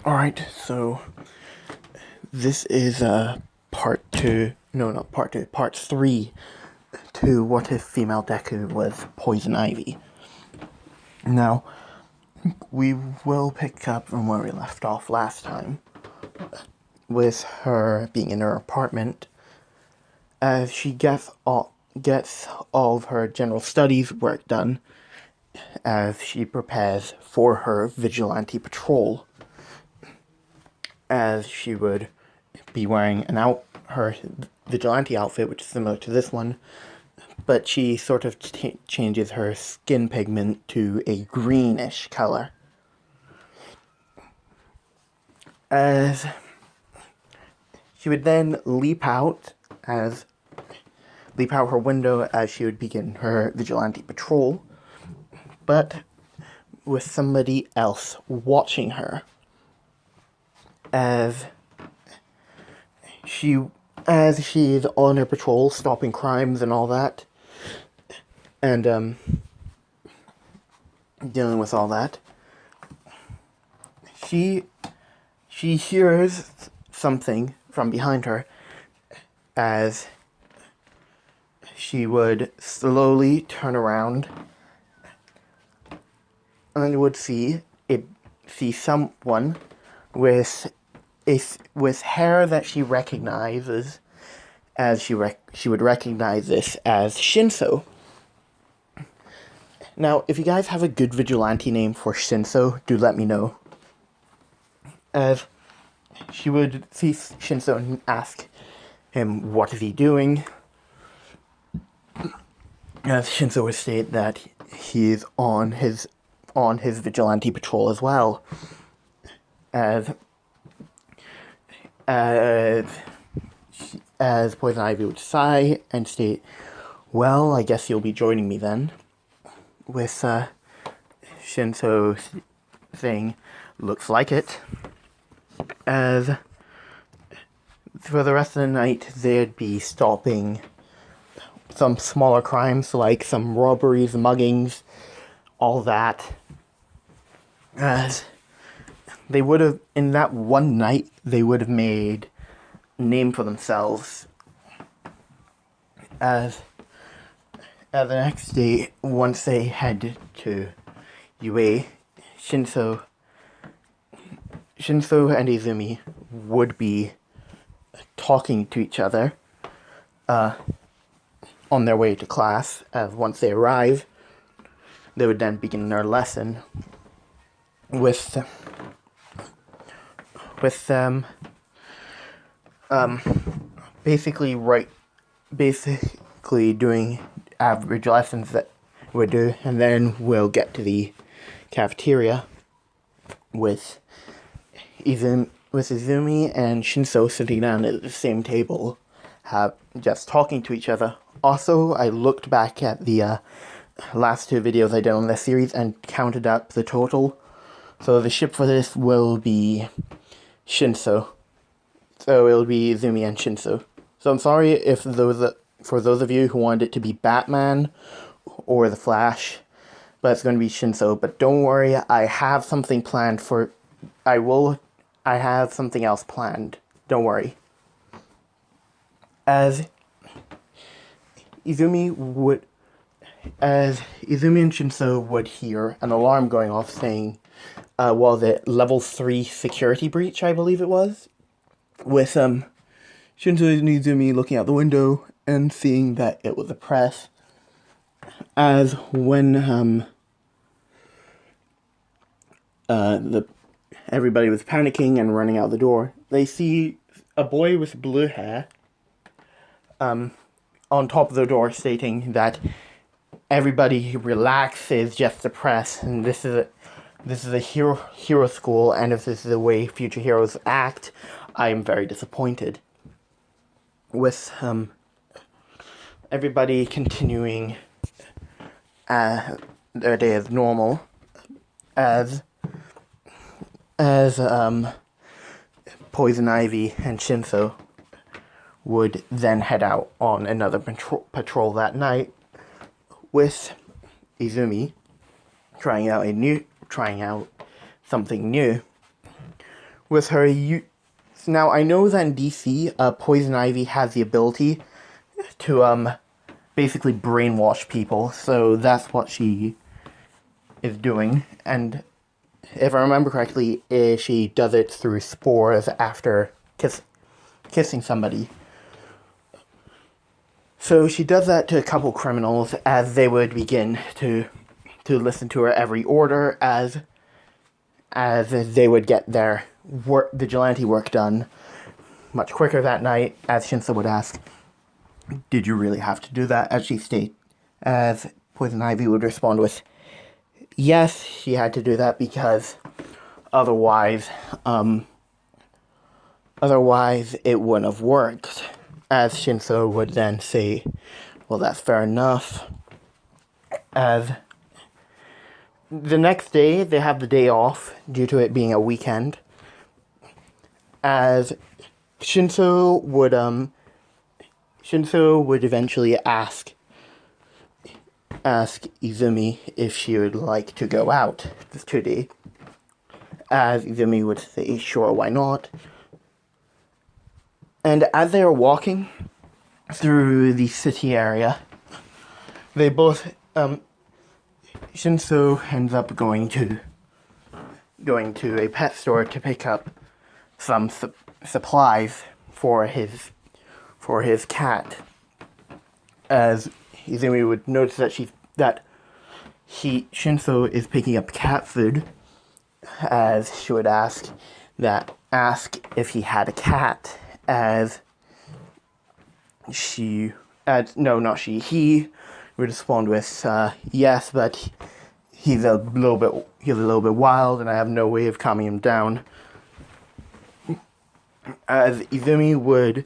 Alright, so this is part two, no, not part two, part three to What If Female Deku was Poison Ivy. Now, we will pick up from where we left off last time, with her being in her apartment, as she gets all of her general studies work done, as she prepares for her vigilante patrol, as she would be wearing her vigilante outfit, which is similar to this one, but she sort of changes her skin pigment to a greenish color. As she would then leap out her window as she would begin her vigilante patrol, but with somebody else watching her. As she's on her patrol, stopping crimes and all that, and dealing with all that, she hears something from behind her, as she would slowly turn around and would see someone with hair that she recognizes, as she would recognize this as Shinso. Now, if you guys have a good vigilante name for Shinso, do let me know. As she would see Shinso and ask him, what is he doing? As Shinso would state that he's on his vigilante patrol as well. As Poison Ivy would sigh and state, well, I guess you'll be joining me then. With Shinso saying, looks like it. As for the rest of the night, they'd be stopping some smaller crimes, like some robberies, muggings, all that. As they would have, in that one night, they would have made a name for themselves. As the next day, once they headed to UA, Shinso and Izumi would be talking to each other on their way to class. As once they arrive, they would then begin their lesson with them basically doing average lessons that we do, and then we'll get to the cafeteria with Izumi and Shinso sitting down at the same table, just talking to each other. Also, I looked back at the last two videos I did on this series and counted up the total. So the ship for this will be Shinso. So it'll be Izumi and Shinso. So I'm sorry if for those of you who wanted it to be Batman or the Flash, but it's going to be Shinso. But don't worry, I have something planned I have something else planned. Don't worry. As Izumi and Shinso would hear an alarm going off saying, the level 3 security breach, I believe it was, with Shinso and Izumi looking out the window and seeing that it was the press. As when everybody was panicking and running out the door, they see a boy with blue hair on top of the door stating that everybody relax, it's just the press, and this is a hero school, and if this is the way future heroes act, I am very disappointed. With everybody continuing their day as normal, as Poison Ivy and Shinso would then head out on another patrol that night, with Izumi trying out something new, with her. Now I know that in DC, Poison Ivy has the ability to basically brainwash people, so that's what she is doing. And if I remember correctly, she does it through spores after kissing somebody. So she does that to a couple criminals as they would begin to listen to her every order as they would get their vigilante work done much quicker that night, as Shinso would ask, "Did you really have to do that?" As Poison Ivy would respond with, "Yes, she had to do that because otherwise it wouldn't have worked." As Shinso would then say, "Well, that's fair enough." As the next day, they have the day off due to it being a weekend. As Shinso would eventually ask Izumi if she would like to go out today. As Izumi would say, "Sure, why not?" And as they are walking through the city area, they both Shinso ends up going to a pet store to pick up some supplies for his cat. As Izumi would notice that Shinso is picking up cat food, as she would ask if he had a cat, he would respond with yes, but he's a little bit wild and I have no way of calming him down. As Izumi would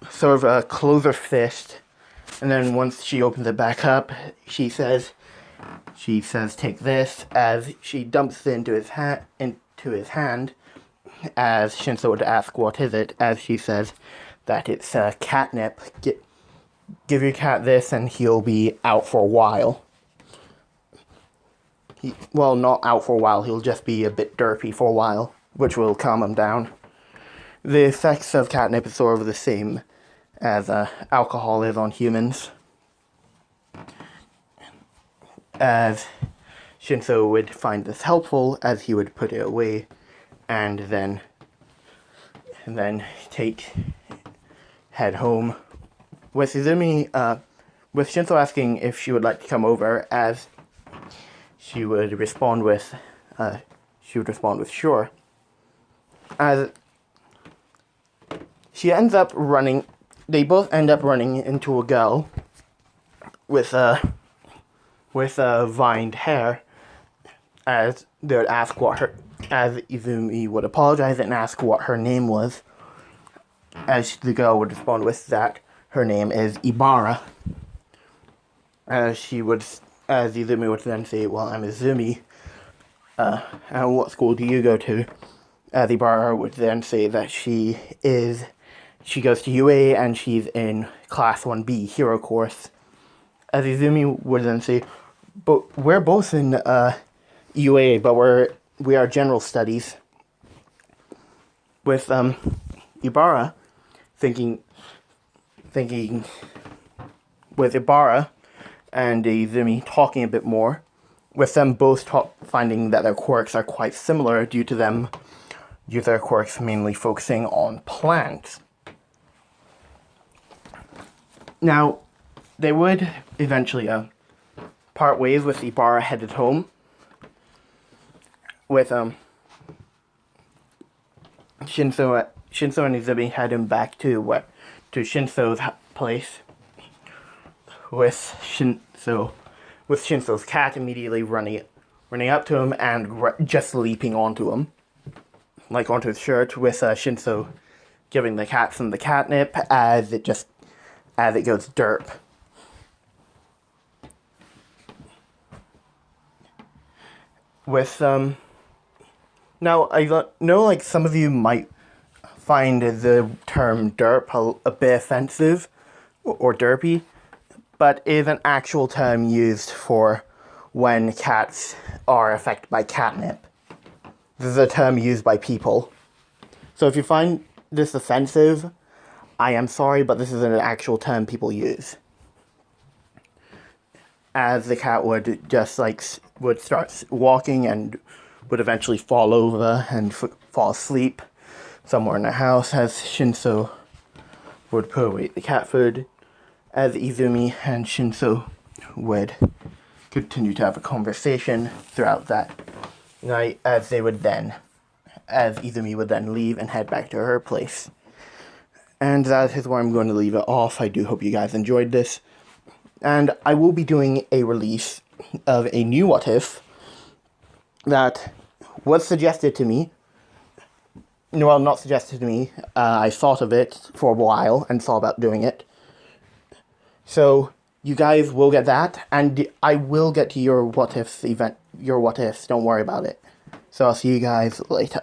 sort of close her fist, and then once she opens it back up, she says, "Take this," as she dumps it into his hand, as Shinso would ask, "What is it?" As she says that it's catnip. Give your cat this and he'll be out for a while. Not out for a while, he'll just be a bit derpy for a while, which will calm him down. The effects of catnip is sort of the same as alcohol is on humans. As Shinso would find this helpful, as he would put it away and then head home. With Shinso asking if she would like to come over, as she would respond with sure. As they both end up running into a girl with vined hair, as they would ask as Izumi would apologize and ask what her name was, as the girl would respond with that her name is Ibara. As Izumi would then say, "Well, I'm Izumi. And what school do you go to?" As Ibara would then say that she goes to UA and she's in Class 1B Hero course. As Izumi would then say, "But we're both in UA, but we are general studies." With Ibara thinking with Ibara and Izumi talking a bit more, with them both finding that their quirks are quite similar due to their quirks mainly focusing on plants. Now, they would eventually part ways, with Ibara headed home, with Shinso and Izumi heading back to Shinso's place, with Shinso's cat immediately running up to him and just leaping onto him, like onto his shirt, with Shinso giving the cat some of the catnip as it goes derp. With now I know like some of you might find the term derp a bit offensive or derpy, but it is an actual term used for when cats are affected by catnip. This is a term used by people. So if you find this offensive, I am sorry, but this is an actual term people use. As the cat would just would start walking and would eventually fall over and fall asleep somewhere in the house as Shinso would put away the cat food, as Izumi and Shinso would continue to have a conversation throughout that night, as Izumi would then leave and head back to her place. And that is where I'm going to leave it off. I do hope you guys enjoyed this. And I will be doing a release of a new What If that was suggested to me. Well, not suggested to me. I thought of it for a while and thought about doing it. So you guys will get that, and I will get to your What Ifs event, your What Ifs. Don't worry about it. So I'll see you guys later.